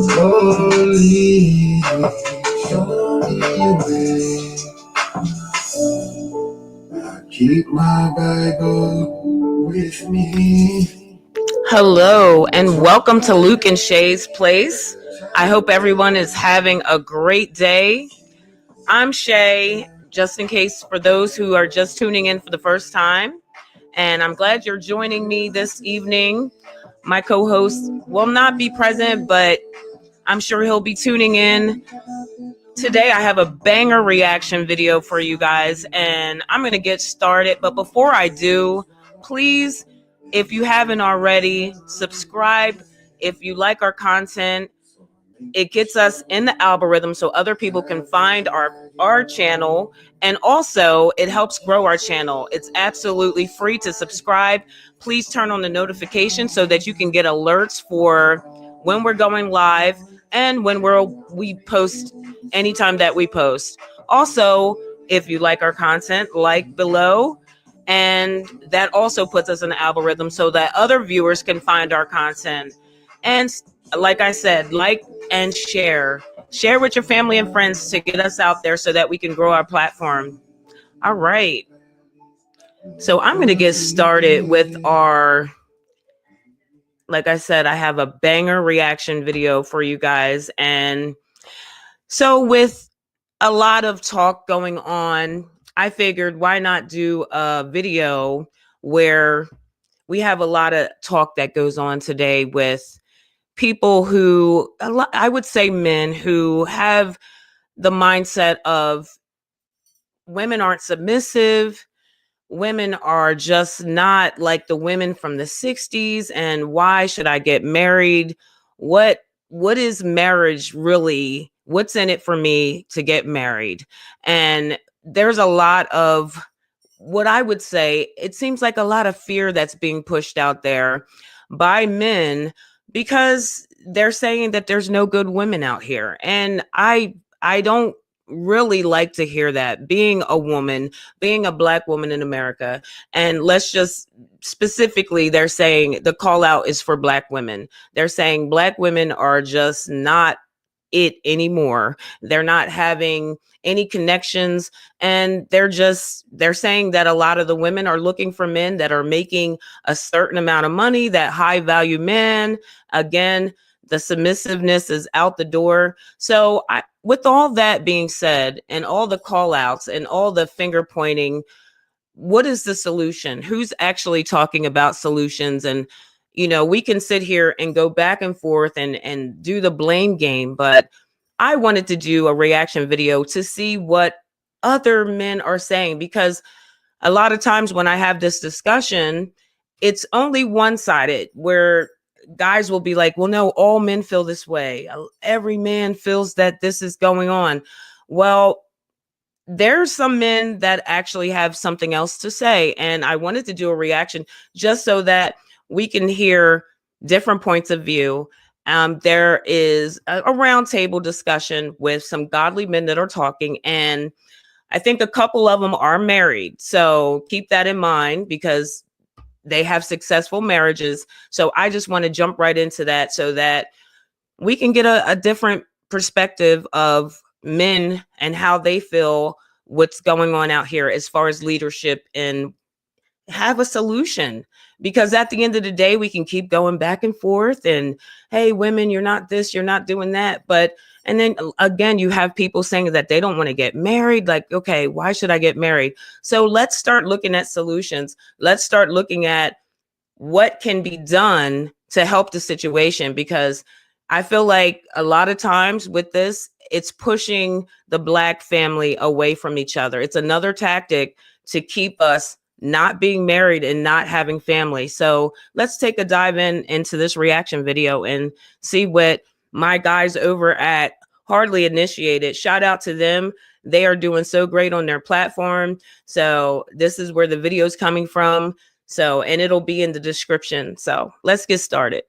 Holy, show me your way. I keep my Bible with me. Hello, and welcome to LUKE-N-SHAE'S place. I hope everyone is having a great day. I'm Shay, just in case for those who are just tuning in for the first time. And I'm glad you're joining me this evening. My co-host will not be present, but I'm sure he'll be tuning in. Today I have a banger reaction video for you guys, and I'm going to get started. But before I do, please, if you haven't already, subscribe. If you like our content, it gets us in the algorithm so other people can find our channel, and also it helps grow our channel. It's absolutely free to subscribe. Please turn on the notification so that you can get alerts for when we're going live and when we post anytime that we post. Also, if you like our content, like below, and that also puts us in the algorithm so that other viewers can find our content. And like I said, like and share with your family and friends to get us out there so that we can grow our platform. All right, so I'm going to get started with our, like I said, I have a banger reaction video for you guys. And so with a lot of talk going on, I figured why not do a video where we have a lot of talk that goes on today with people who, I would say men who have the mindset of women aren't submissive, women are just not like the women from the 60s, and why should I get married? What is marriage really? What's in it for me to get married? And there's a lot of, what I would say, it seems like a lot of fear that's being pushed out there by men because they're saying that there's no good women out here. And I don't really like to hear that, being a woman, being a Black woman in America. And let's just specifically, they're saying the call out is for Black women. They're saying Black women are just not it anymore. They're not having any connections, and they're saying that a lot of the women are looking for men that are making a certain amount of money, that high value man. Again, the submissiveness is out the door. So with all that being said, and all the call outs and all the finger pointing, what is the solution? Who's actually talking about solutions? And we can sit here and go back and forth and do the blame game, but I wanted to do a reaction video to see what other men are saying, because a lot of times when I have this discussion, it's only one-sided, where guys will be like, well, no, all men feel this way. Every man feels that this is going on. Well, there's some men that actually have something else to say. And I wanted to do a reaction just so that we can hear different points of view. There is a roundtable discussion with some godly men that are talking, and I think a couple of them are married. So keep that in mind, because they have successful marriages. So I just want to jump right into that so that we can get a different perspective of men and how they feel what's going on out here as far as leadership, and have a solution. Because at the end of the day, we can keep going back and forth and, hey, women, you're not this, you're not doing that. But, and then again, you have people saying that they don't want to get married. Like, okay, why should I get married? So let's start looking at solutions. Let's start looking at what can be done to help the situation, because I feel like a lot of times with this, it's pushing the Black family away from each other. It's another tactic to keep us not being married and not having family. So let's take a dive into this reaction video and see what my guys over at Hardly Initiated, shout out to them. They are doing so great on their platform. So this is where the video is coming from. So, and it'll be in the description. So let's get started.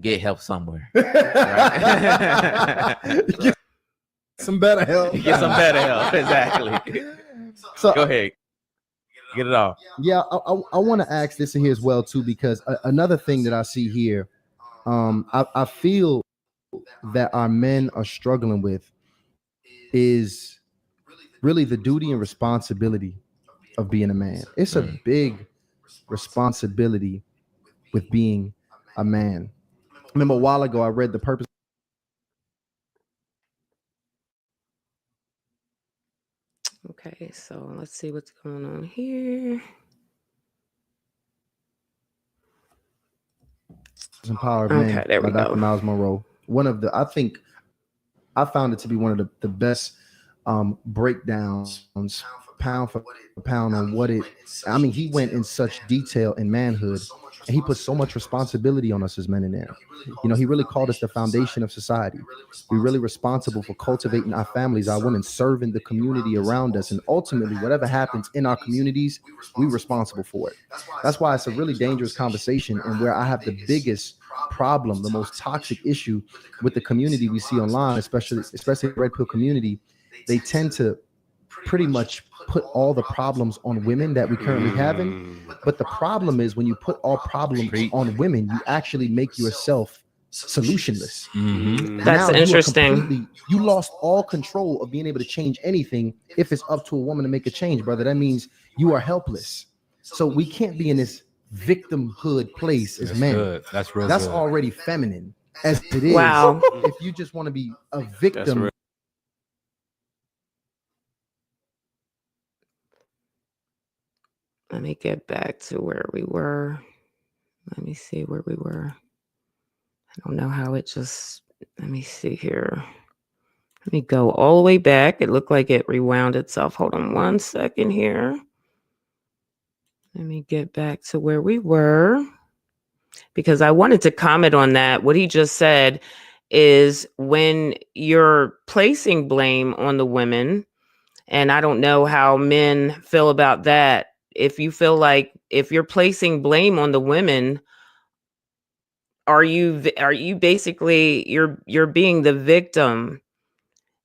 Get help somewhere. Right? some better help. Get some better help. Exactly. So Go ahead. Get it off. yeah, I want to ask this in here as well too, because another thing that I see here, I feel that our men are struggling with is really the duty and responsibility of being a man. It's a big responsibility with being a man. I remember a while ago I read The Purpose. Okay, so let's see what's going on here. And Power of Okay, Men there by we Dr. go. Miles Monroe. One of the, I think I found it to be one of the best breakdowns pound for pound on what it, I mean, he went in such detail in manhood, and he put so much responsibility on us as men in there. You know, he really called us the foundation of society. We're really responsible for cultivating our families, our women, serving the community around us, and ultimately whatever happens in our communities, we're responsible for it. That's why it's a really dangerous conversation, and where I have the biggest problem, the most toxic issue with the community we see online, especially the red pill community. They tend to pretty much put all the problems on women that we currently having. But the problem is when you put all problems on women, you actually make yourself solutionless. That's now interesting. You lost all control of being able to change anything. If it's up to a woman to make a change, brother, that means you are helpless. So we can't be in this victimhood place as men. Good. That's real. That's good. already feminine as it is. Wow. If you just want to be a victim, Let me get back to where we were. Let me see where we were. I don't know how it just, let me see here. Let me go all the way back. It looked like it rewound itself. Hold on one second here. Let me get back to where we were, because I wanted to comment on that. What he just said is when you're placing blame on the women, and I don't know how men feel about that. If you feel like if you're placing blame on the women, are you basically you're being the victim?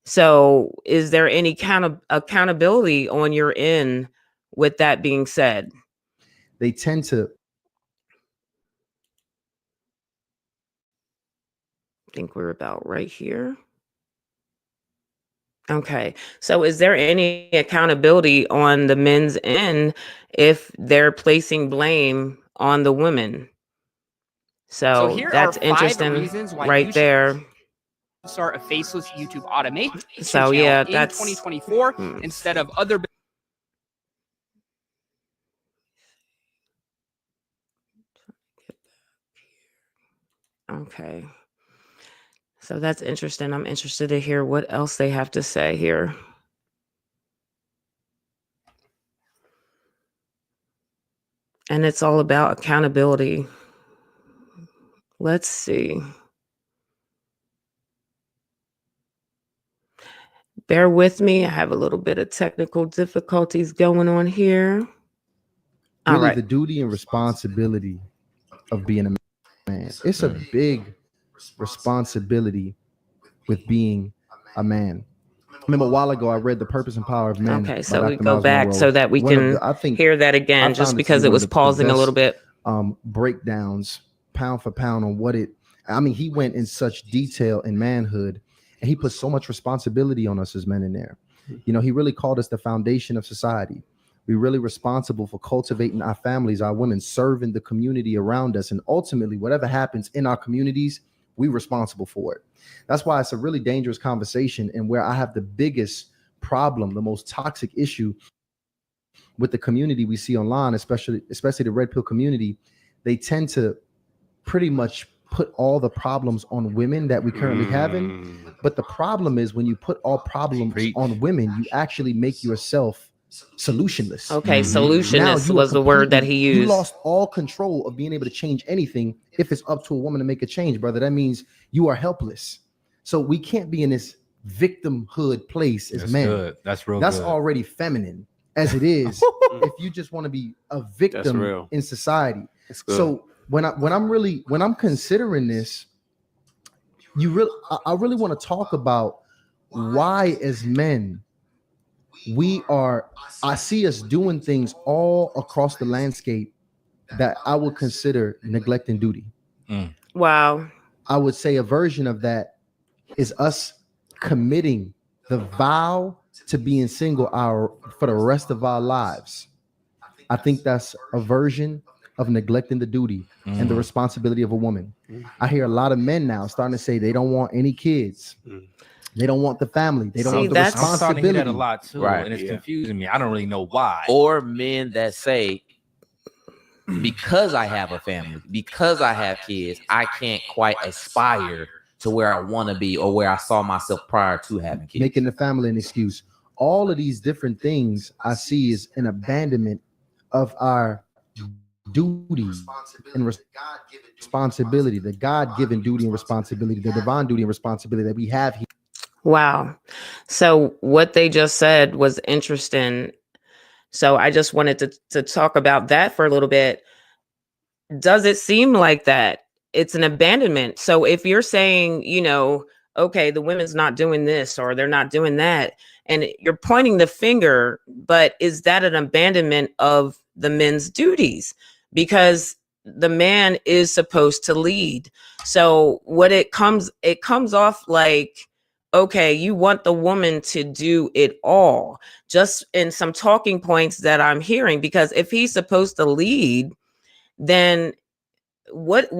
So is there any kind of accountability on your end with that being said? they tend to. I think we're about right here. Okay. So is there any accountability on the men's end if they're placing blame on the women? So here that's are 5 interesting reasons why right you there. should start a faceless YouTube automation So, channel yeah, in that's 2024 instead of other. Okay. So that's interesting. I'm interested to hear what else they have to say here. And it's all about accountability. Let's see. Bear with me. I have a little bit of technical difficulties going on here. All Really, right. the duty and responsibility of being a man. It's a big responsibility with being a man. I remember a while ago I read The Purpose and Power of Men. Okay, by so we Dr. go Miles back Monroe. so that we One of can the, I think, hear that I again, just found because to it be one was of the pausing a best, little bit. breakdowns pound for pound on what it, I mean, he went in such detail in manhood, and he put so much responsibility on us as men in there. You know, he really called us the foundation of society. We're really responsible for cultivating our families, our women, serving the community around us, and ultimately whatever happens in our communities, we're responsible for it. That's why it's a really dangerous conversation, and where I have the biggest problem, the most toxic issue with the community we see online, especially the red pill community. They tend to pretty much put all the problems on women that we currently having. But the problem is when you put all problems on women, you actually make yourself solutionless. Okay, Now solutionist you are was the word that he you used. lost all control of being able to change anything. If it's up to a woman to make a change, brother, that means you are helpless. So we can't be in this victimhood place as men. Good. That's real. That's good. already feminine as it is. If you just want to be a victim in society. So when I'm considering this, I really want to talk about why as men I see us doing things all across the landscape that I would consider neglecting duty. Wow. I would say a version of that is us committing the vow to being single for the rest of our lives. I think that's a version of neglecting the duty and the responsibility of a woman. I hear a lot of men now starting to say they don't want any kids. They don't want the family. They don't See, want the that's- I'm starting to hear responsibility. that a lot too, Right. and it's confusing me. I don't really know why. Or men that say, because I have a family, because I have kids, I can't quite aspire to where I want to be or where I saw myself prior to having kids. Making the family an excuse. All of these different things I see is an abandonment of our duty and responsibility, the God-given duty and responsibility, the divine duty and responsibility that we have here. Wow. So what they just said was interesting. So I just wanted to talk about that for a little bit. Does it seem like that? It's an abandonment. So if you're saying, you know, okay, the women's not doing this or they're not doing that, and you're pointing the finger, but is that an abandonment of the men's duties? Because the man is supposed to lead. So what it comes off like, okay, you want the woman to do it all, just in some talking points that I'm hearing. Because if he's supposed to lead, then what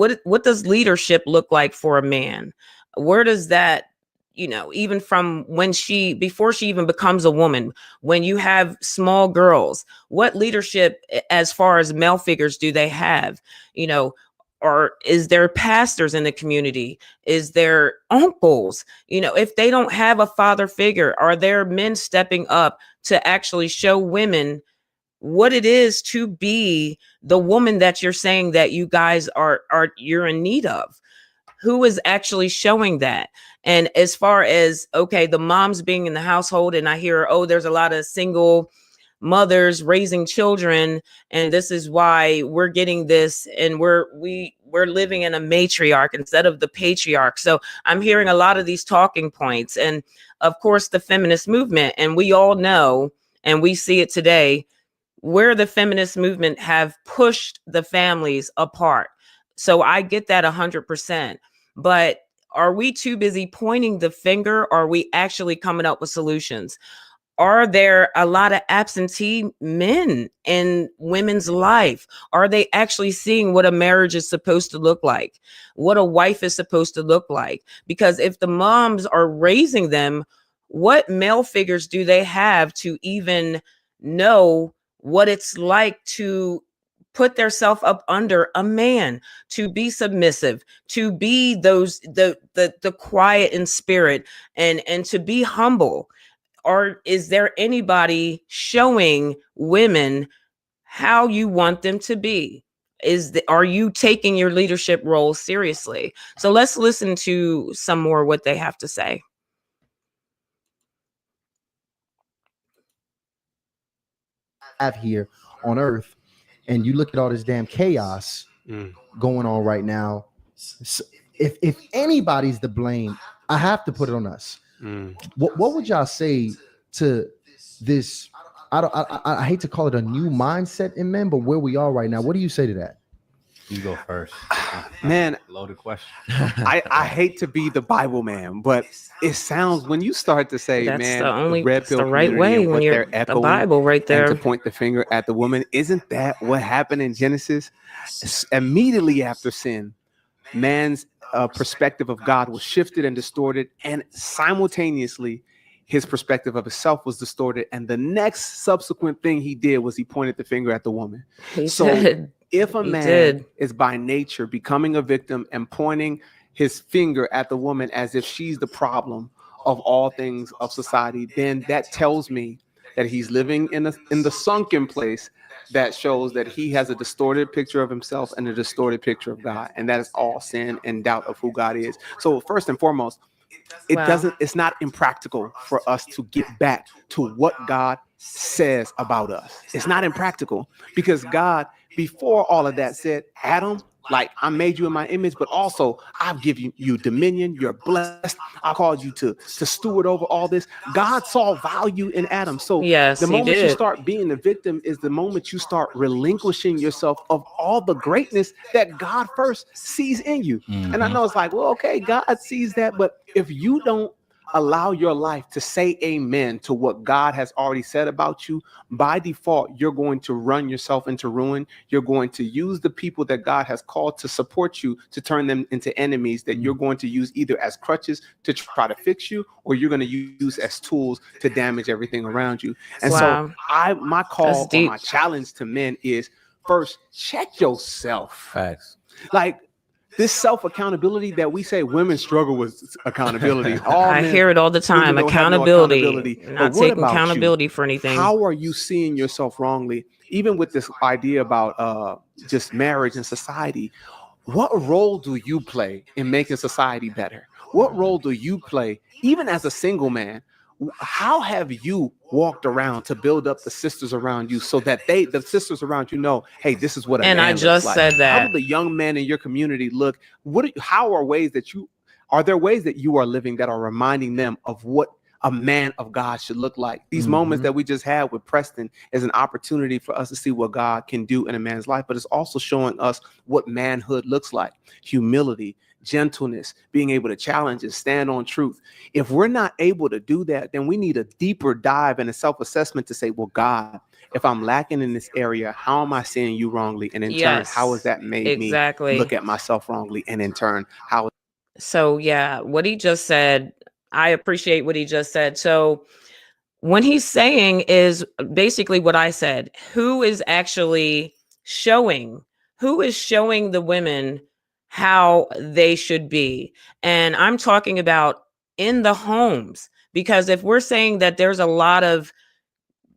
does leadership look like for a man? Where does that, you know, even from before she even becomes a woman, when you have small girls, what leadership as far as male figures do they have? You know, or is there pastors in the community? Is there uncles? You know, if they don't have a father figure, are there men stepping up to actually show women what it is to be the woman that you're saying that you guys you're in need of? Who is actually showing that? And as far as, okay, the moms being in the household, and I hear, oh, there's a lot of single mothers raising children, and this is why we're getting this, and we're living in a matriarch instead of the patriarch. So I'm hearing a lot of these talking points, and of course the feminist movement, and we all know, and we see it today, where the feminist movement have pushed the families apart. So I get that 100%, but are we too busy pointing the finger? Or are we actually coming up with solutions? Are there a lot of absentee men in women's life? Are they actually seeing what a marriage is supposed to look like? What a wife is supposed to look like? Because if the moms are raising them, what male figures do they have to even know what it's like to put themselves up under a man, to be submissive, to be the quiet in spirit, and to be humble? Or is there anybody showing women how you want them to be? Are you taking your leadership role seriously? So let's listen to some more what they have to say. Have here on earth, and you look at all this damn chaos going on right now. So if anybody's to blame, I have to put it on us. What would y'all say to this? I hate to call it a new mindset in men, but where we are right now, what do you say to that? You go first. Man, Loaded question. I hate to be the Bible man, but it sounds, when you start to say, That's man, it's the right way when you're the Bible right there. and to point the finger at the woman, isn't that what happened in Genesis? Immediately after sin, man's perspective of God was shifted and distorted, and simultaneously his perspective of himself was distorted. And the next subsequent thing he did was he pointed the finger at the woman. If a man is by nature becoming a victim and pointing his finger at the woman as if she's the problem of all things of society, then that tells me that he's living in the sunken place that shows that he has a distorted picture of himself and a distorted picture of God. And that is all sin and doubt of who God is. So first and foremost, it's not impractical for us to get back to what God says about us. It's not impractical, because God before all of that said, Adam, like I made you in my image, but also I've given you dominion. You're blessed. I called you to steward over all this. God saw value in Adam. So Yes, the he moment you did. start being the victim is the moment you start relinquishing yourself of all the greatness that God first sees in you. And I know it's like, well, okay, God sees that, but if you don't allow your life to say amen to what God has already said about you, by default, you're going to run yourself into ruin. You're going to use the people that God has called to support you to turn them into enemies that you're going to use either as crutches to try to fix you, or you're going to use as tools to damage everything around you. And Wow. so my call That's or deep. my challenge to men is, first, check yourself. Facts. Like, this self-accountability that we say women struggle with accountability. All I men, hear it all the time. women don't have no Accountability. But Not what taking about accountability you? for anything. How are you seeing yourself wrongly? Even with this idea about just marriage and society, what role do you play in making society better? What role do you play, even as a single man? How have you walked around to build up the sisters around you so that the sisters around you know, hey, this is what a And man I looks just like? said How that. do the young men in your community look? How are ways that are there ways that you are living that are reminding them of what a man of God should look like? These moments that we just had with Preston is an opportunity for us to see what God can do in a man's life, but it's also showing us what manhood looks like: humility, gentleness, being able to challenge and stand on truth. If we're not able to do that, then we need a deeper dive and a self-assessment to say, well, God, if I'm lacking in this area, how am I seeing you wrongly? And in turn, how has that made me look at myself wrongly? And in turn, how? So yeah, what he just said, I appreciate what he just said. So when he's saying is basically what I said, who is showing the women how they should be? And I'm talking about in the homes, because if we're saying that there's a lot of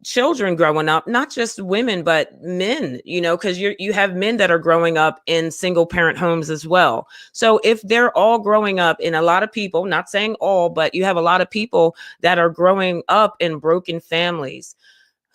children growing up, not just women, but men, because you have men that are growing up in single parent homes as well. So if they're all growing up in, a lot of people, not saying all, but you have a lot of people that are growing up in broken families,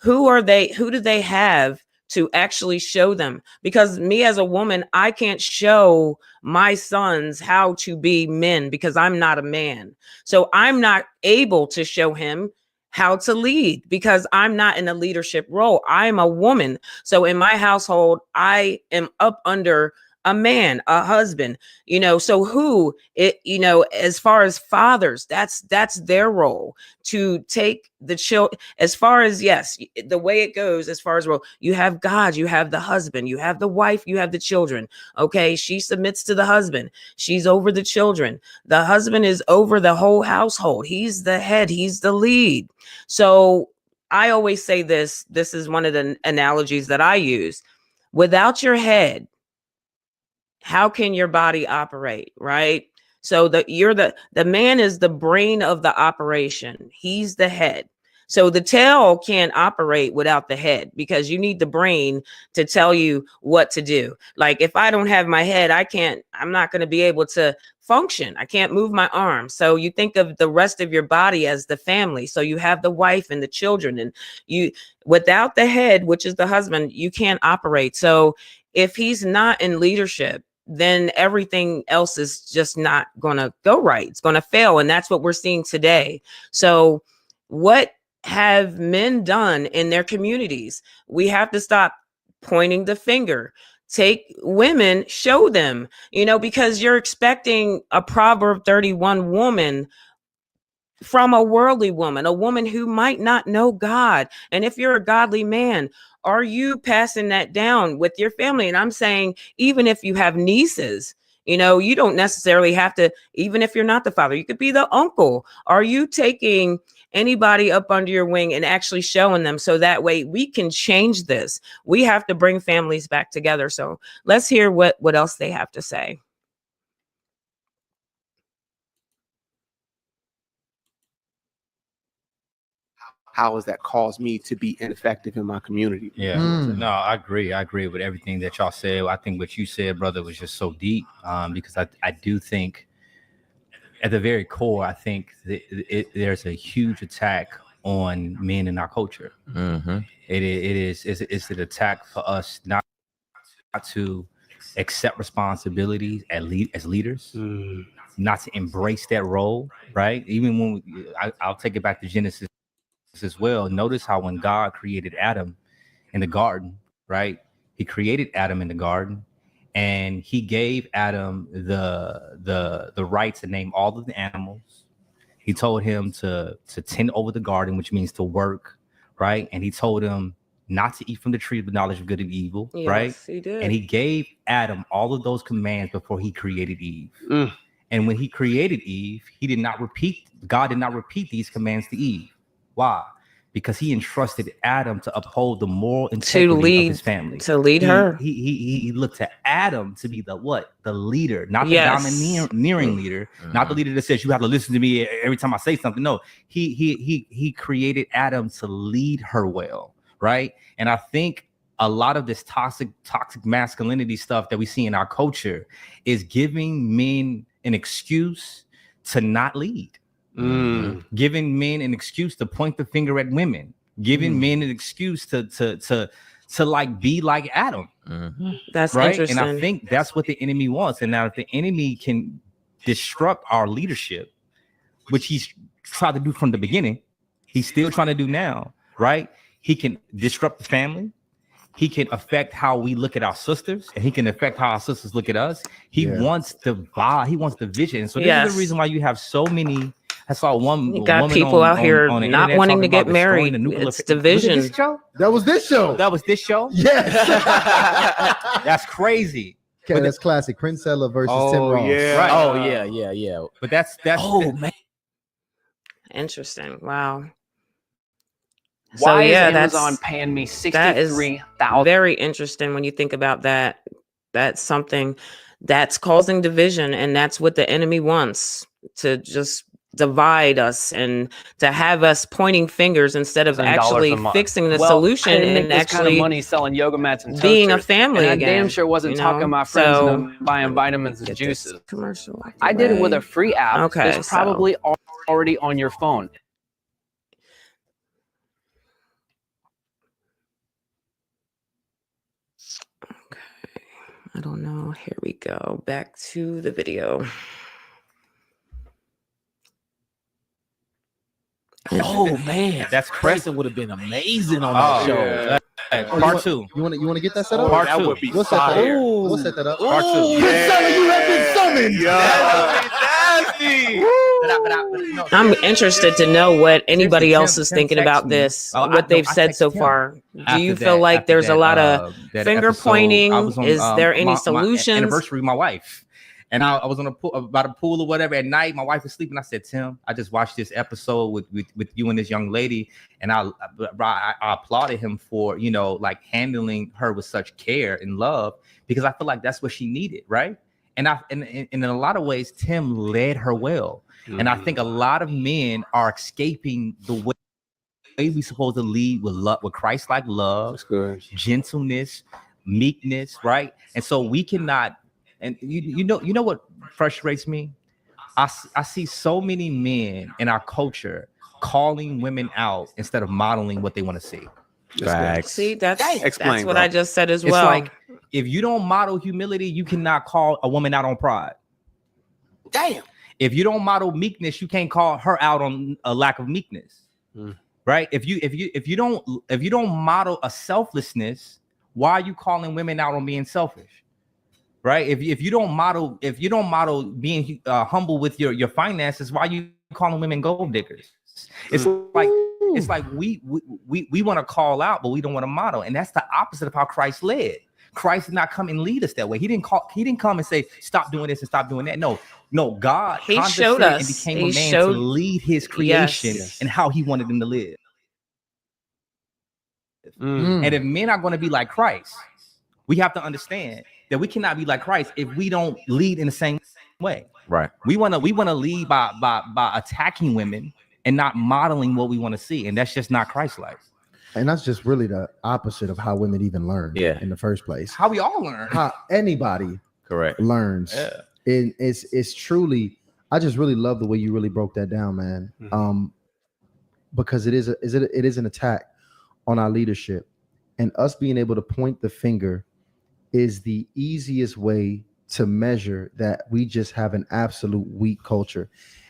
who do they have to actually show them? Because me as a woman, I can't show my sons how to be men because I'm not a man. So I'm not able to show him how to lead because I'm not in a leadership role. I'm a woman. So in my household, I am up under a man, a husband, so as far as fathers, that's their role to take the children. As far as, yes, the way it goes, as far as role, you have God, you have the husband, you have the wife, you have the children. Okay. She submits to the husband. She's over the children. The husband is over the whole household. He's the head. He's the lead. So I always say this is one of the analogies that I use. Without your head, how can your body operate, right? So the man is the brain of the operation. He's the head. So the tail can't operate without the head, because you need the brain to tell you what to do. Like if I don't have my head, I'm not going to be able to function. I can't move my arms. So you think of the rest of your body as the family. So you have the wife and the children, and without the head, which is the husband, you can't operate. So if he's not in leadership, then everything else is just not going to go right. It's going to fail. And that's what we're seeing today. So what have men done in their communities? We have to stop pointing the finger. Take women, show them, because you're expecting a Proverb 31 woman from a worldly woman, a woman who might not know God. And if you're a godly man, are you passing that down with your family? And I'm saying, even if you have nieces, you don't necessarily have to, even if you're not the father, you could be the uncle. Are you taking anybody up under your wing and actually showing them, so that way we can change this? We have to bring families back together. So let's hear what else they have to say. How has that caused me to be ineffective in my community? Yeah, no, I agree with everything that y'all said. I think what you said, brother, was just so deep, because I do think at the very core, I think there's a huge attack on men in our culture. It's an attack for us not to accept responsibilities as leaders, not to embrace that role, right? Even when I'll take it back to Genesis as well. Notice how when God created Adam in the garden, right? He created Adam in the garden, and he gave Adam the right to name all of the animals. He told him to tend over the garden, which means to work, right? And he told him not to eat from the tree of the knowledge of good and evil, right? Yes, he did. And he gave Adam all of those commands before he created Eve. And when he created Eve, God did not repeat these commands to Eve. Why? Because he entrusted Adam to uphold the moral integrity of his family. To lead her. He looked to Adam to be the leader, not the Yes. domineering leader, not the leader that says you have to listen to me every time I say something. No, he created Adam to lead her well, right? And I think a lot of this toxic masculinity stuff that we see in our culture is giving men an excuse to not lead. Giving men an excuse to point the finger at women, giving men an excuse to like be like Adam. That's right. interesting. And I think that's what the enemy wants. And now if the enemy can disrupt our leadership, which he's tried to do from the beginning, he's still trying to do now, right? He can disrupt the family. He can affect how we look at our sisters, and he can affect how our sisters look at us. He wants division. So this is the reason why you have so many. I saw you got people out here not wanting to get married. It's division. That was this show. That was this show? Yes. That's crazy. Okay, that's classic. Prince Ella versus Tim Ross. Yeah. Right. Oh yeah. But that's man. Interesting. Wow. Why is that's Amazon paying me that is $63,000? very interesting when you think about that. That's something that's causing division, and that's what the enemy wants, to just divide us and to have us pointing fingers instead of actually fixing the solution and actually kind of money selling yoga mats and being a toasters. family And I again. damn sure wasn't talking my friends and buying vitamins and juices. Commercial. I did it with a free app. Okay, It's probably already on your phone. I don't know. Here we go. Back to the video. Oh man, that's Preston would have been amazing on that show. Part two. You want to get that set up? Part that two. would be We'll set that up. fire. We'll set that up. Part two. Prince Ella, you have been summoned. I'm interested to know what anybody Seriously, else is Tim thinking texted about me. this, Oh, what they've I said texted so him. far. Do After you feel that- like after there's a that, lot of that finger episode, pointing? I was on, Is there any my solutions? anniversary with my wife, and I was on a pool, about a pool or whatever at night. My wife was sleeping. I said, Tim, I just watched this episode with you and this young lady, and I applauded him for, you know, like handling her with such care and love, because I feel like that's what she needed, right? And in a lot of ways, Tim led her well. And I think a lot of men are escaping the way we supposed to lead with love, with Christ-like love, gentleness, meekness, right? And so we cannot. And you know what frustrates me? I see so many men in our culture calling women out instead of modeling what they want to see. See, that's Explain, what bro. I just said as It's well. like, if you don't model humility, you cannot call a woman out on pride. Damn. If you don't model meekness, you can't call her out on a lack of meekness, right? If you don't model a selflessness, why are you calling women out on being selfish, right? If you don't model being humble with your finances, why are you calling women gold diggers? It's like we want to call out, but we don't want to model, and that's the opposite of how Christ led. Christ did not come and lead us that way. He didn't come and say, stop doing this and stop doing that. No, God He showed us. and became He a man showed- to lead his creation and how he wanted them to live. And if men are going to be like Christ, we have to understand that we cannot be like Christ if we don't lead in the same way. Right. We want to lead by attacking women and not modeling what we want to see, and that's just not Christ-like. And that's just really the opposite of how women even learn in the first place. How we all learn. How anybody learns. Yeah. And it's truly, I just really love the way you really broke that down, man. Because it is an attack on our leadership, and us being able to point the finger is the easiest way to measure that we just have an absolute weak culture.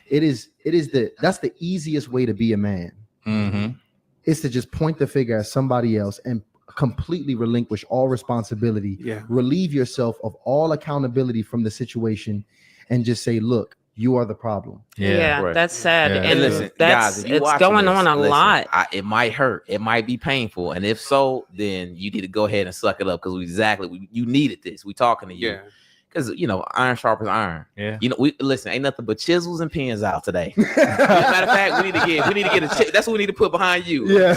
That's the easiest way to be a man. Mm-hmm. Is to just point the finger at somebody else and completely relinquish all responsibility, relieve yourself of all accountability from the situation, and just say, look, you are the problem. Right. That's sad. Yeah. And listen, that's guys, if you it's watching going this, on a lot. It might hurt. It might be painful. And if so, then you need to go ahead and suck it up, because you needed this. We talking to you. Because iron sharpens iron. Yeah. We listen. Ain't nothing but chisels and pens out today. Matter of fact, we need to get a. That's what we need to put behind you. Yeah.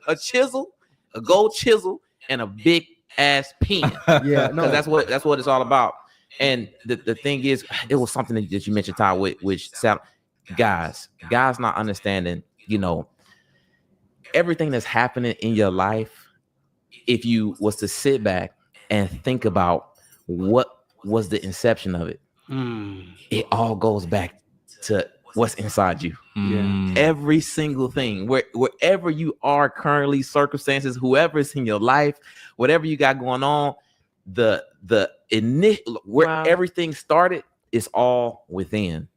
A chisel, a gold chisel, and a big ass pen. Yeah. No. Because that's what it's all about. And the thing is, it was something that you mentioned, Ty, which sound guys not understanding. Everything that's happening in your life. If you was to sit back and think about what was the inception of it, it all goes back to what's inside you. Every single thing, wherever you are currently, circumstances, whoever is in your life, whatever you got going on, the initial everything started is all within.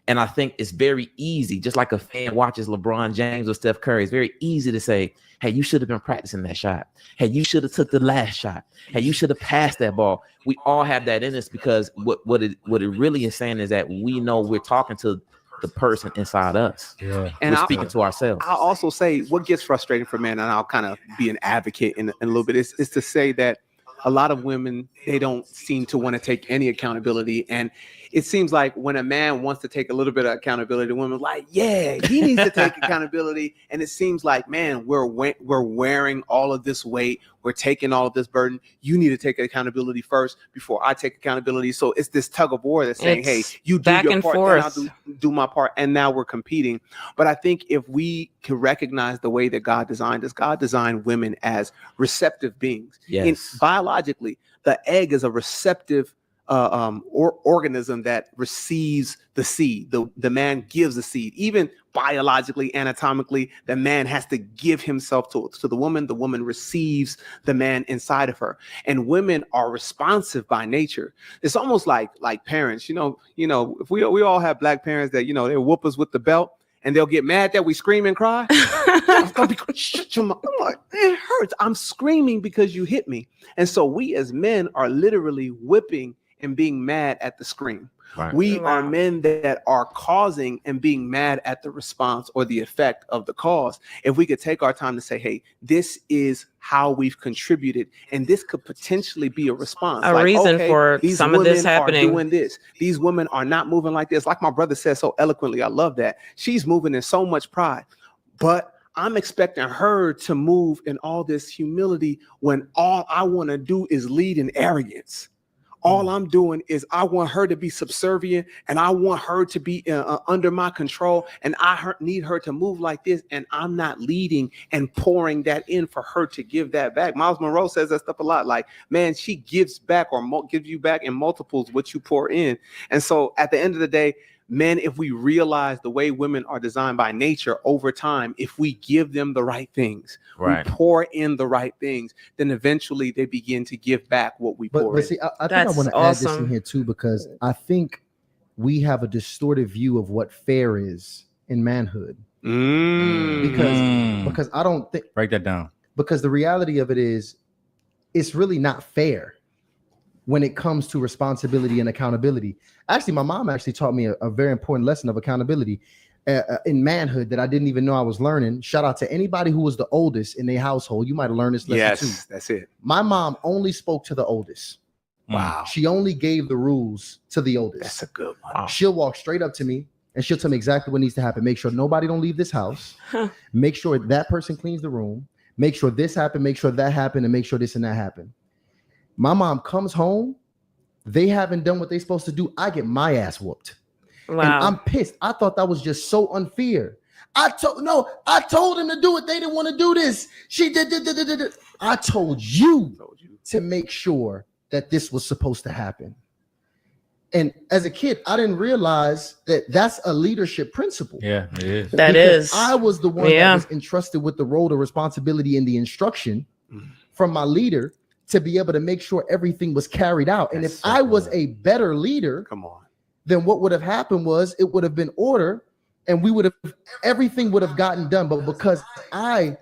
And I think it's very easy, just like a fan watches LeBron James or Steph Curry, it's very easy to say, hey, you should have been practicing that shot. Hey, you should have took the last shot. Hey, you should have passed that ball. We all have that in us, because what it really is saying is that we know we're talking to the person inside us. Yeah. And we're speaking to ourselves. I'll also say what gets frustrating for men, and I'll kind of be an advocate in a little bit, is to say that a lot of women, they don't seem to want to take any accountability. And it seems like when a man wants to take a little bit of accountability, the woman's like, yeah, he needs to take accountability. And it seems like, man, we're wearing all of this weight. We're taking all of this burden. You need to take accountability first before I take accountability. So it's this tug of war that's saying, hey, you do your part, and I'll do my part. And now we're competing. But I think if we can recognize the way that God designed us, God designed women as receptive beings. Yes. And biologically, the egg is a receptive organism that receives the seed. The man gives the seed. Even biologically, anatomically, the man has to give himself to the woman. The woman receives the man inside of her. And women are responsive by nature. It's almost like parents. If we all have black parents that they whoop us with the belt, and they'll get mad that we scream and cry. I'm like, it hurts. I'm screaming because you hit me. And so we as men are literally whipping and being mad at the scream. Right. We are men that are causing and being mad at the response or the effect of the cause. If we could take our time to say, hey, this is how we've contributed, and this could potentially be a response. A reason for some of this happening. Doing this. These women are not moving like this. Like my brother said so eloquently, I love that. She's moving in so much pride, but I'm expecting her to move in all this humility when all I want to do is lead in arrogance. All I'm doing is I want her to be subservient, and I want her to be under my control, and I need her to move like this, and I'm not leading and pouring that in for her to give that back. Miles Monroe says that stuff a lot. Like, man, she gives back or gives you back in multiples what you pour in. And so at the end of the day, men, if we realize the way women are designed by nature over time, if we give them the right things, we pour in the right things, then eventually they begin to give back what we pour in. See, I think I want to add this in here too, because I think we have a distorted view of what fair is in manhood. Because I don't think, break that down. Because the reality of it is, it's really not fair when it comes to responsibility and accountability. Actually, my mom actually taught me a very important lesson of accountability in manhood that I didn't even know I was learning. Shout out to anybody who was the oldest in their household. You might have learned this lesson too. Yes, that's it. My mom only spoke to the oldest. Wow. She only gave the rules to the oldest. That's a good one. She'll walk straight up to me and she'll tell me exactly what needs to happen. Make sure nobody don't leave this house. Make sure that person cleans the room. Make sure this happened. Make sure that happened. And make sure this and that happened. My mom comes home. They haven't done what they're supposed to do. I get my ass whooped. Wow. And I'm pissed. I thought that was just so unfair. I told them to do it. They didn't want to do this. She did. I told you to make sure that this was supposed to happen. And as a kid, I didn't realize that that's a leadership principle. Yeah, it is. That is. I was the one that was entrusted with the role, the responsibility, and the instruction from my leader to be able to make sure everything was carried out. And if I was a better leader, Come on. then what would have happened was it would have been order and everything would have gotten done. But because I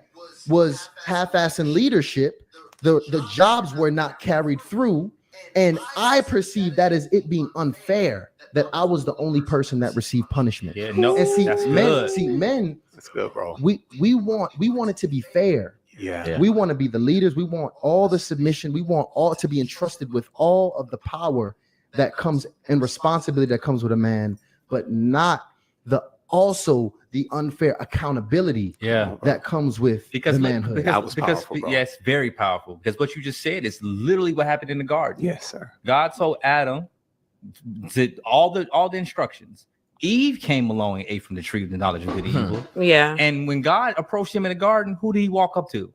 was half-assing leadership, the jobs were not carried through. And I perceived that as it being unfair that I was the only person that received punishment. Yeah, no, and that's good. men, That's good, bro. we want it to be fair. Yeah. We want to be the leaders. We want all the submission. We want all to be entrusted with all of the power that comes and responsibility that comes with a man, but not also the unfair accountability that comes with the manhood. Yes, very powerful. Because what you just said is literally what happened in the garden. Yes, sir. God told Adam all the instructions. Eve came along and ate from the tree of the knowledge of good and evil. Yeah. And when God approached him in the garden, who did he walk up to?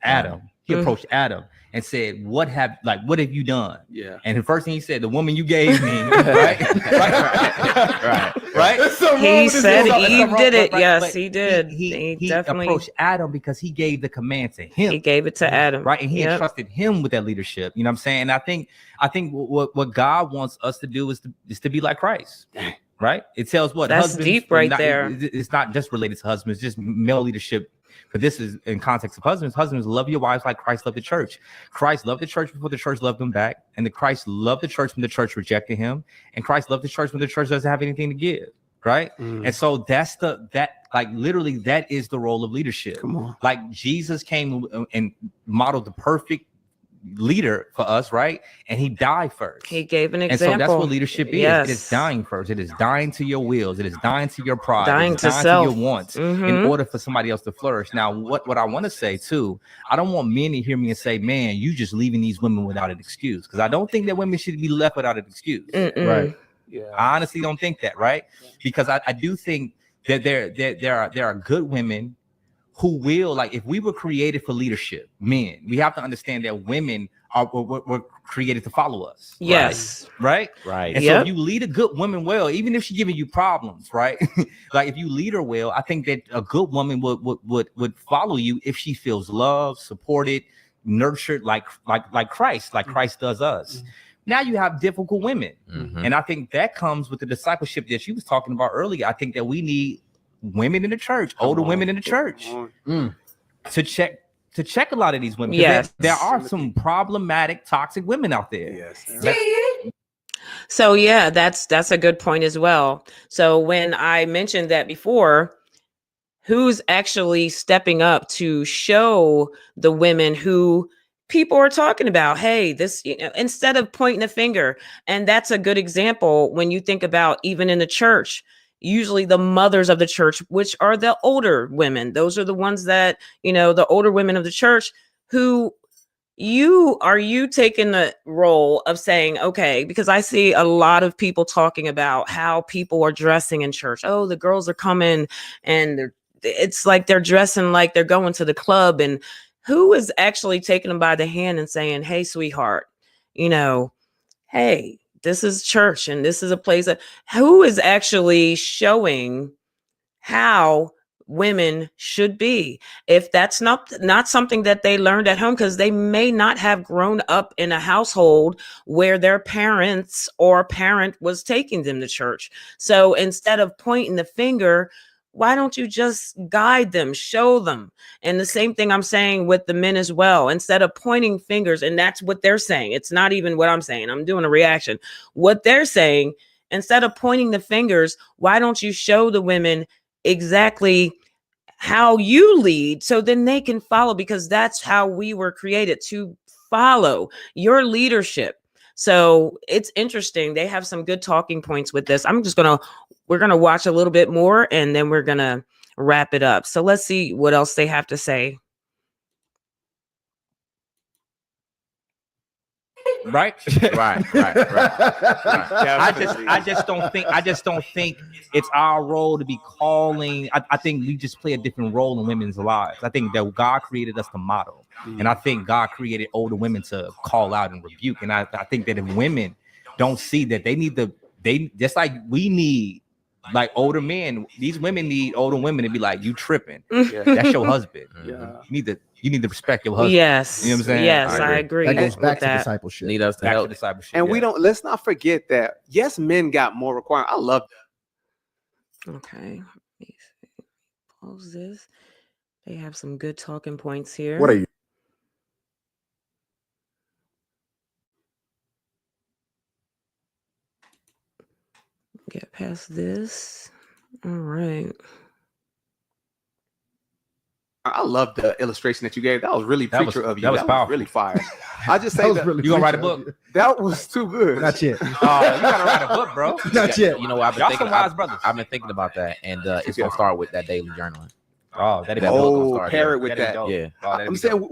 Adam. He approached Adam and said, what have you done? Yeah. And the first thing he said, the woman you gave me, right? Right. He said Eve did it. Yes, he did. He definitely approached Adam because he gave the command to him. He gave it to Adam. Right. And he entrusted him with that leadership. You know what I'm saying? And I think what God wants us to do is to be like Christ. Right. It tells what that's deep right there. It's not just related to husbands, it's just male leadership. But this is in context of husbands. Husbands, love your wives like Christ loved the church. Christ loved the church before the church loved him back. And the Christ loved the church when the church rejected him. And Christ loved the church when the church doesn't have anything to give. Right. And so literally that is the role of leadership. Come on. Like Jesus came and modeled the perfect leader for us, right? And he died first. He gave an example. And so that's what leadership is. Yes. It is dying first. It is dying to your wills. It is dying to your pride. Dying it is to dying self. to your wants in order for somebody else to flourish. Now, what I want to say too, I don't want men to hear me and say, man, you just leaving these women without an excuse. Because I don't think that women should be left without an excuse. Right. Yeah. I honestly don't think that, right? Because I do think that there are good women who will, like, if we were created for leadership, men, we have to understand that women were created to follow us. Yes. Right. And Yep. so if you lead a good woman well, even if she's giving you problems, right? Like if you lead her well, I think that a good woman would follow you if she feels loved, supported, nurtured, like Christ does us. Now you have difficult women. And I think that comes with the discipleship that she was talking about earlier. I think that we need women in the church, older women in the church, to check a lot of these women. Yes. There are some problematic, toxic women out there. Yes. So yeah, that's a good point as well. So when I mentioned that before, who's actually stepping up to show the women who people are talking about, hey, this, instead of pointing a finger. And that's a good example when you think about even in the church, usually the mothers of the church, which are the older women. Those are the ones that, the older women of the church who you taking the role of saying, okay, because I see a lot of people talking about how people are dressing in church. Oh, the girls are coming and it's like they're dressing like they're going to the club, and who is actually taking them by the hand and saying, hey, sweetheart, hey, this is church and this is a place that, who is actually showing how women should be? If that's not something that they learned at home, because they may not have grown up in a household where their parents or parent was taking them to church. So instead of pointing the finger, why don't you just guide them, show them? And the same thing I'm saying with the men as well. Instead of pointing fingers, and that's what they're saying. It's not even what I'm saying. I'm doing a reaction. What they're saying, instead of pointing the fingers, why don't you show the women exactly how you lead so then they can follow? Because that's how we were created, to follow your leadership. So it's interesting. They have some good talking points with this. We're going to watch a little bit more and then we're going to wrap it up. So let's see what else they have to say. Right. I just don't think it's our role to be calling. I think we just play a different role in women's lives. I think that God created us to model, and I think God created older women to call out and rebuke. And I think that if women don't see that they just like we need Like older men, these women need older women to be like, you tripping. Yeah. That's your husband. Yeah. You need to respect your husband. Yes. You know what I'm saying? Yes, I I agree. agree. That goes with back to that. discipleship. Need us to Back to help. discipleship. And we don't, let's not forget that, yes, men got more requirements. I love that. Okay. Let me see. Pause this. They have some good talking points here. What are you? Get past this. All right. I love the illustration that you gave. That was really That was- preacher of you. that was powerful. really fire. I just say That was that, really You gonna write a preacher of book? that was too good. Not yet. Oh, you gotta write a book, bro. Not yet. You know, I've been Y'all thinking. some wise brothers. I've been thinking about that, and it's gonna start with that daily journaling. Oh, that'd be That dope. book gonna Oh, start pair there. it with That'd be that. dope. Yeah. Oh, that'd I'm be saying dope.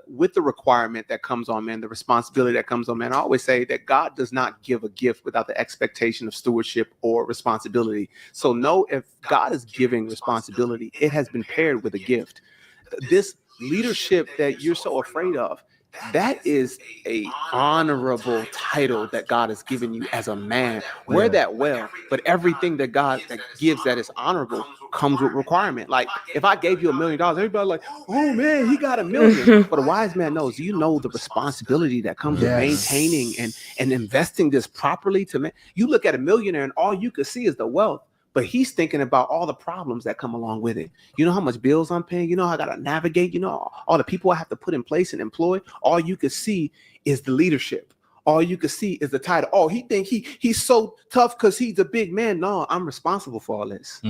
with the requirement that comes on men, the responsibility that comes on men. I always say that God does not give a gift without the expectation of stewardship or responsibility. So know if God is giving responsibility, it has been paired with a gift. This leadership that you're so afraid of, that is a honorable title that God has given you as a man. Wear that well, but everything that God that gives that is honorable comes with requirement. Like if I gave you $1 million, everybody like, oh man, he got $1 million. But a wise man knows, you know, the responsibility that comes with Yes. maintaining and investing this properly to man. You look at a millionaire and all you can see is the wealth. But he's thinking about all the problems that come along with it. You know how much bills I'm paying? You know how I got to navigate? You know, all the people I have to put in place and employ? All you can see is the leadership. All you can see is the title. Oh, he think he's so tough because he's a big man. No, I'm responsible for all this.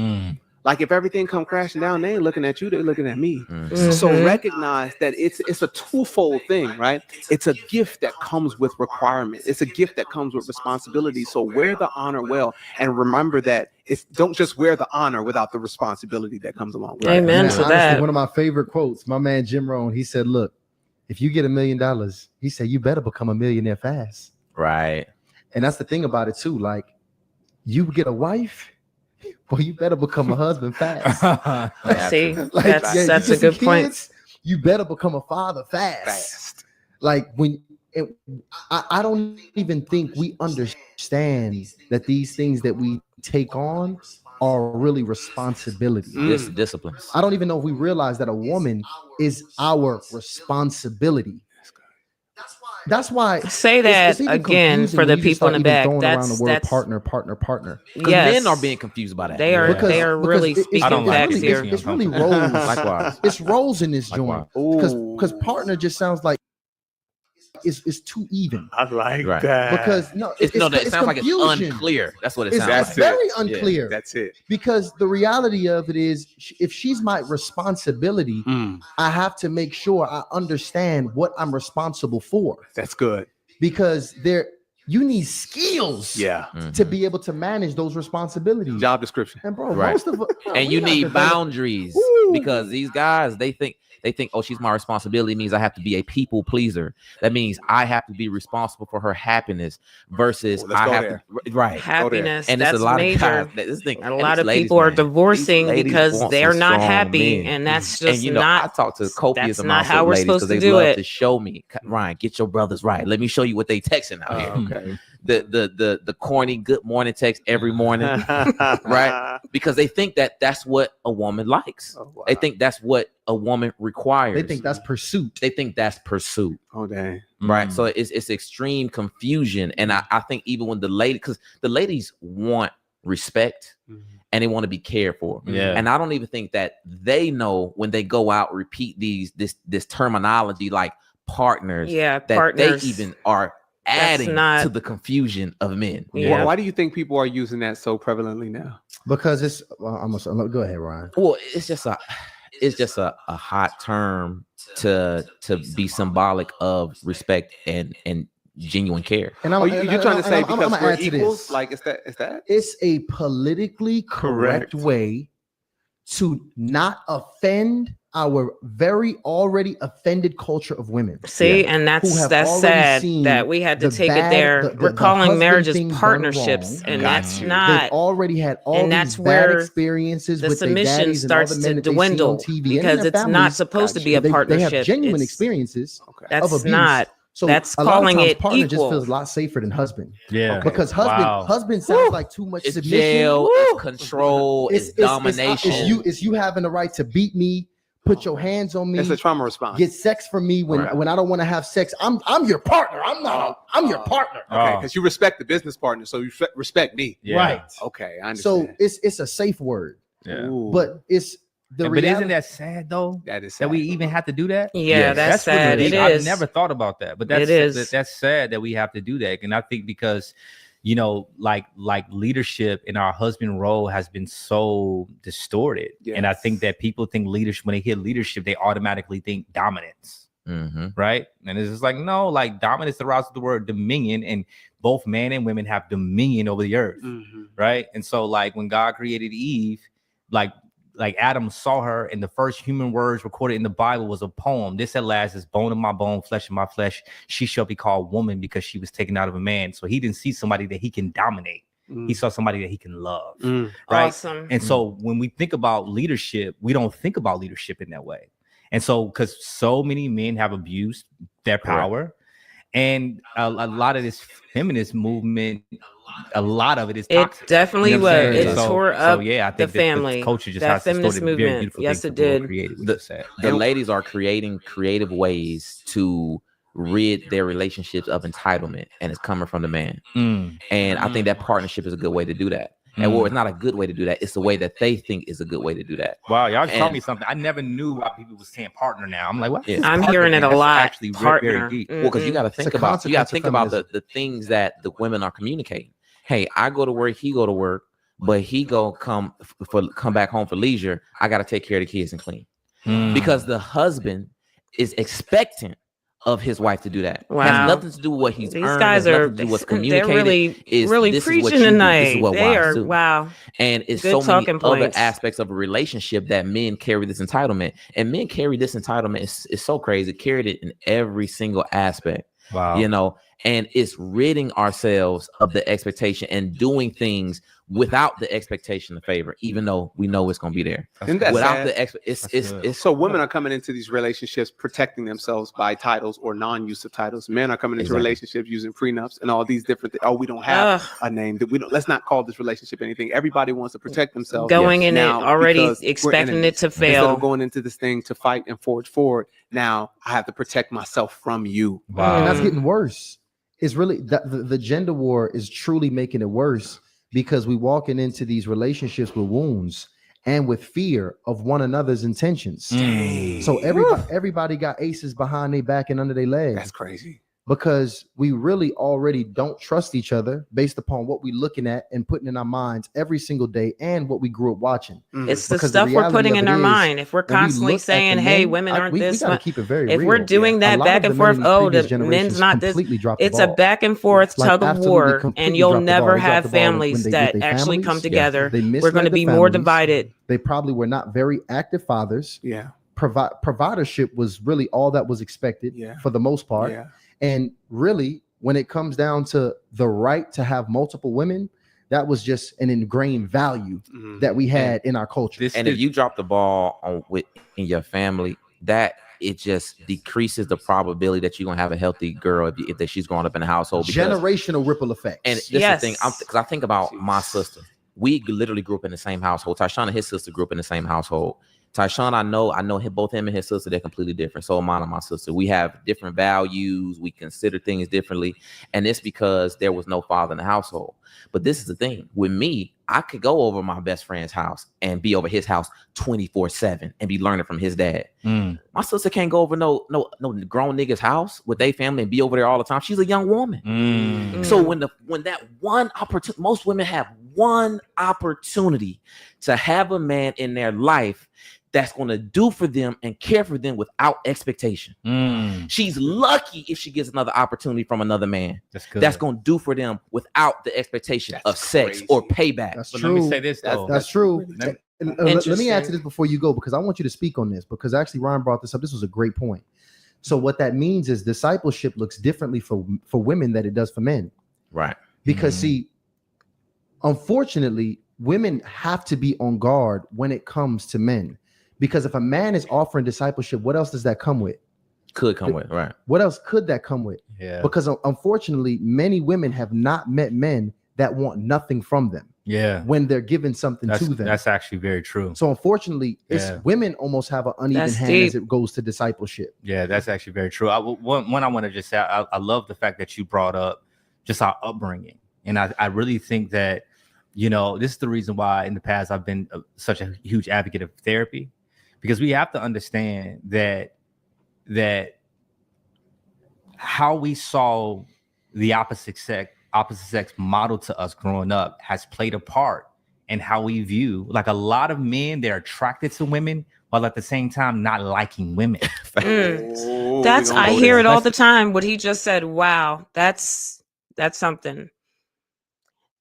Like if everything come crashing down, they ain't looking at you, they're looking at me. So Mhm. recognize that it's a twofold thing, right? It's a gift that comes with requirement. It's a gift that comes with responsibility. So wear the honor well, and remember that don't just wear the honor without the responsibility that comes along with it. Amen Man, to honestly, that. one of my favorite quotes, my man Jim Rohn, he said, look, if you get $1 million, he said, you better become a millionaire fast. Right. And that's the thing about it too. Like, you get a wife, well, you better become a husband fast. See, Like, that's you a get good some point. kids, you better become a father fast. Like I don't even think we understand that these things that we take on are really responsibility. This disciplines. I don't even know if we realize that a woman is our responsibility. That's why Say that it's even again confusing for the when you just people in start the even back. throwing around the That's word partner. Because yes. men are being confused by that. They are Because- they are really because speaking I don't like facts it. here. It's really roles. Likewise. It's roles in this Likewise. joint because partner just sounds like it's too even. I like Right. that. Because no, It sounds like it's confusion. unclear. That's what it It's sounds That's like. it. very unclear. That's it. Because the reality of it is, if she's my responsibility, I have to make sure I understand what I'm responsible for. That's good. Because you need skills Yeah. to be able to manage those responsibilities. Job description. And bro, Right. most of us, And you need boundaries because these guys, they think, oh, she's my responsibility means I have to be a people pleaser. That means I have to be responsible for her happiness versus Let's I go have there. to, right. Happiness. And That's it's a lot major. of guys that this thing. A lot of people are divorcing because they're not happy, and that's just and you know, not. I talk to copious that's amounts not how of we're ladies supposed because to they do love it. to show me, Ryan, get your brothers right. Let me show you what they texting out here. Okay. The corny good morning text every morning, right? Because they think that that's what a woman likes. Oh, wow. They think that's what a woman requires. They think that's pursuit. They think that's pursuit, Oh, dang. right? So it's extreme confusion, and I think even when the ladies want respect and they want to be cared for, Yeah. and I don't even think that they know when they go out repeat this terminology like partners, Yeah, that partners. they even are adding not- to the confusion of men. Yeah. Why do you think people are using that so prevalently now? Because it's go ahead, Ryan. Well, it's just a hot term to be symbolic of respect and genuine care. And Oh, you're trying to say I'm because gonna we're add to equals? this. Like, is that? It's a politically correct way to not offend our very already offended culture of women. See, Yeah. and Who have that's already sad seen that we had to the take bad- it there. the- We're the calling husband marriages thing done partnerships, wrong. and Got that's you. They've not. already had all and these that's bad where experiences the with their submission daddies and all starts the to men that they see dwindle on TV and because their it's not families. supposed to Gotcha. be a They partnership. have genuine It's- experiences Okay. That's of abuse. not. So That's a lot of calling times it partner just equal. feels a lot safer than husband. Yeah. Okay. Because Wow. husband sounds like too much It's submission. jail, it's control, it's domination. It's you having the right to beat me, put your hands on me, It's a trauma response. get sex from me when I don't want to have sex. I'm your partner. I'm your partner. Okay, because you respect the business partner, so you respect me. Yeah. Right. Okay, I understand. So it's a safe word, Yeah. Ooh, but it's the But reality. isn't that sad though? that is That sad. we even have to do that? Yeah, Yes. that's sad. really It deep. I've is. never thought about that, but that's It is. that's sad that we have to do that. And I think because like leadership in our husband role has been so distorted. Yes. And I think that people think leadership, when they hear leadership, they automatically think dominance. Right. And it's just like, no, like dominance derives from the word dominion, and both man and women have dominion over the earth. Right. And so like when God created Eve, like Adam saw her, and the first human words recorded in the Bible was a poem. This at last is bone of my bone, flesh of my flesh. She shall be called woman, because she was taken out of a man. So he didn't see somebody that he can dominate. He saw somebody that he can love. Right. Awesome. And so when we think about leadership, we don't think about leadership in that way. And so because so many men have abused their power, and a lot of this feminist movement, a lot of it is toxic. It definitely You know what I'm was. saying? It So- tore so, up yeah, I think the family. the culture just That has feminist distorted very movement. beautiful Yes, things it people did. created, which is sad. The ladies are creating creative ways to rid their relationships of entitlement, and it's coming from the man. And I think that partnership is a good way to do that. And well, it's not a good way to do that. It's the way that they think is a good way to do that. Wow, y'all just taught And- me something. I never knew why people was saying partner now. I'm like, what? Yeah. is I'm partner hearing it thing? a That's lot. Actually, Partner. very deep. Well, because you got to think a about consequence of the things that the women are communicating. Hey, I go to work, he go to work, but he go come back home for leisure. I got to take care of the kids and clean, because the husband is expectant of his wife to do that. Wow. Has nothing to do with what he's These earned. guys has are nothing to do with what's they're communicated. really This is what preaching you do, tonight. This is what They wives are do. wow. And it's Good so many talking other points. aspects of a relationship that men carry this entitlement, and men carry this entitlement. It's so crazy. Carried it in every single aspect. Wow. You know, and it's ridding ourselves of the expectation and doing things without the expectation of favor, even though we know it's going to be there. Isn't that Without sad? the it's So women are coming into these relationships protecting themselves by titles or non-use of titles. Men are coming into Exactly. relationships using prenups and all these different things. Oh, we don't have Ugh. a name. That we don't. Let's not call this relationship anything. Everybody wants to protect themselves. Going in it now already because we're expecting it enemies. to Instead fail. of going into this thing to fight and forge forward, now I have to protect myself from you. Wow. And that's getting worse. It's really the gender war is truly making it worse, because we walking into these relationships with wounds and with fear of one another's intentions. So everybody got aces behind their back and under their legs. That's crazy. Because we really already don't trust each other based upon what we're looking at and putting in our minds every single day, and what we grew up watching. It's the Because the stuff we're reality putting of in it our is, mind. If we're when we constantly look at the saying, "Hey, men, women aren't we this," gotta keep it very if real. we're doing A that lot back of and the forth, men in oh, previous the men's generations not this. completely dropped the It's a ball. back and forth Like, tug of absolutely war, and completely you'll dropped the ball. never They dropped have the ball when families they- that with their actually come families. together. They We're misled going to the be more families. divided. They probably were not very active fathers. Yeah. Providership was really all that was expected for the most part. Yeah. And really, when it comes down to the right to have multiple women, that was just an ingrained value that we had in our culture. and if you drop the ball in your family, that it just decreases the probability that you're gonna have a healthy girl if she's growing up in a household. Generational ripple effects. And this is the thing, because I think about my sister. We literally grew up in the same household. Tyshawn and his sister grew up in the same household. Tyshawn, I know both him and his sister, they're completely different. So am I and my sister. We have different values. We consider things differently. And it's because there was no father in the household. But this is the thing. With me, I could go over my best friend's house and be over his house 24/7 and be learning from his dad. My sister can't go over no grown nigga's house with their family and be over there all the time. She's a young woman. So when that one opportunity, most women have one opportunity to have a man in their life that's going to do for them and care for them without expectation. She's lucky if she gets another opportunity from another man that's going to do for them without the expectation of sex or payback. That's But true. let me say this though. That's true. Let me Interesting. answer this before you go, because I want you to speak on this, because actually Ryan brought this up. This was a great point. So what that means is discipleship looks differently for women than it does for men. Right. Because see, unfortunately, women have to be on guard when it comes to men. Because if a man is offering discipleship, what else does that come with? Could come with, right? What else could that come with? Yeah. Because unfortunately, many women have not met men that want nothing from them. Yeah. When they're given something to them. That's actually very true. So unfortunately, it's women almost have an uneven hand as it goes to discipleship. Yeah, that's actually very true. One I want to just say, I love the fact that you brought up just our upbringing. And I really think that, you know, this is the reason why in the past I've been such a huge advocate of therapy, because we have to understand that how we saw the opposite sex modeled to us growing up has played a part in how we view, like, a lot of men, they're attracted to women while at the same time not liking women. That's, I hear it all the time. What he just said, wow, that's something.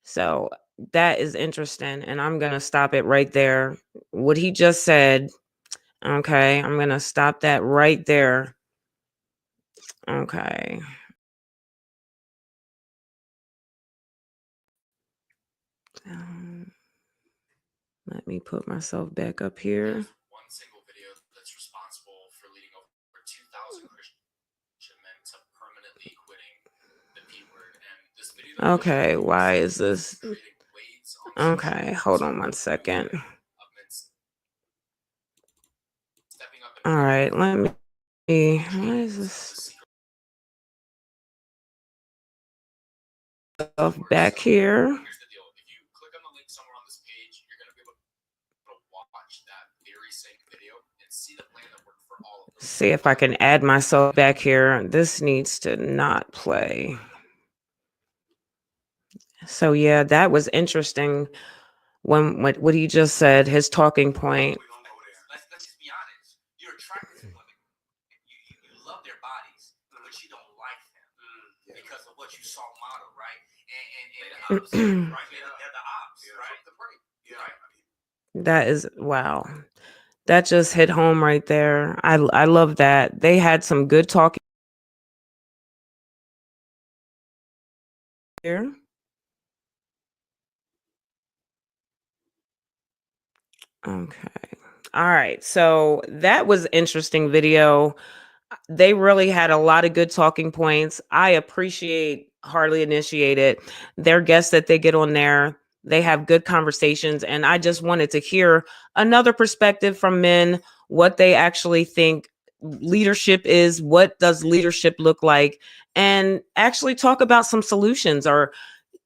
So that is interesting, and I'm gonna stop it right there. What he just said, okay, I'm gonna stop that right there. Okay. Let me put myself back up here. One single video that's responsible for leading over 2,000 Christian men to permanently quitting the P word. And this video. Okay, why is this? Okay, hold on one second. All right, let me see. What is this? Back here. See if I can add myself back here. This needs to not play. So yeah, that was interesting. When what he just said, his talking point. Let's just be honest. You're attracted to women. You love their bodies, but you don't like them because of what you saw model, right? And right, they're the ops, right? That is, wow. That just hit home right there. I love that. They had some good talking here. Okay. All right. So that was interesting video. They really had a lot of good talking points. I appreciate Hardly Initiated. Their guests that they get on there, they have good conversations. And I just wanted to hear another perspective from men, what they actually think leadership is, what does leadership look like, and actually talk about some solutions, or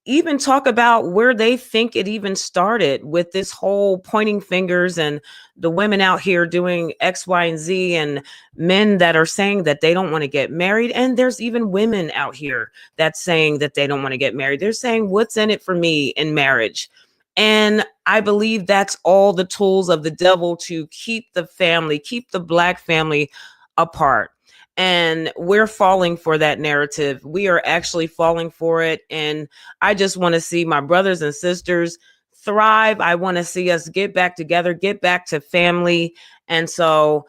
even talk about where they think it even started with this whole pointing fingers and the women out here doing X, Y, and Z, and men that are saying that they don't want to get married. And there's even women out here that's saying that they don't want to get married. They're saying, what's in it for me in marriage? And I believe that's all the tools of the devil to keep the family, keep the Black family apart. And we're falling for that narrative. We are actually falling for it. And I just want to see my brothers and sisters thrive. I want to see us get back together, get back to family. And so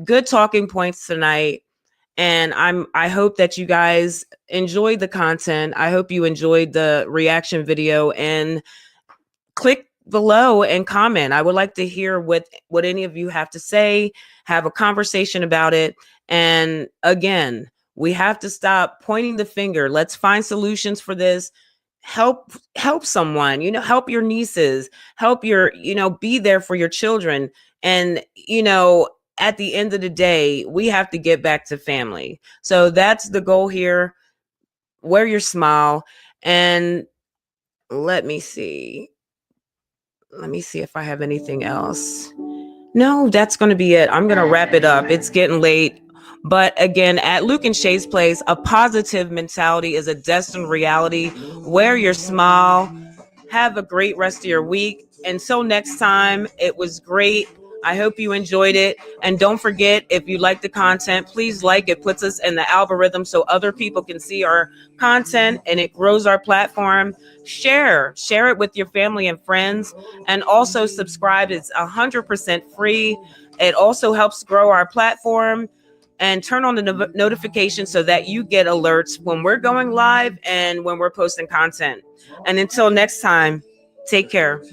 good talking points tonight. And I hope that you guys enjoyed the content. I hope you enjoyed the reaction video, and click below and comment. I would like to hear what any of you have to say, have a conversation about it. And again, we have to stop pointing the finger. Let's find solutions for this. Help someone, help your nieces, help your, be there for your children. And, at the end of the day, we have to get back to family. So that's the goal here. Wear your smile. And let me see if I have anything else. No, that's going to be it. I'm going to wrap it up. It's getting late. But again, at LUKE-N-SHAE'S place, a positive mentality is a destined reality. Wear your smile. Have a great rest of your week. Until next time, it was great. I hope you enjoyed it. And don't forget, if you like the content, please like it. Puts us in the algorithm so other people can see our content, and it grows our platform. Share it with your family and friends, and also subscribe. It's 100% free. It also helps grow our platform. And turn on the notifications so that you get alerts when we're going live and when we're posting content. And until next time, take care.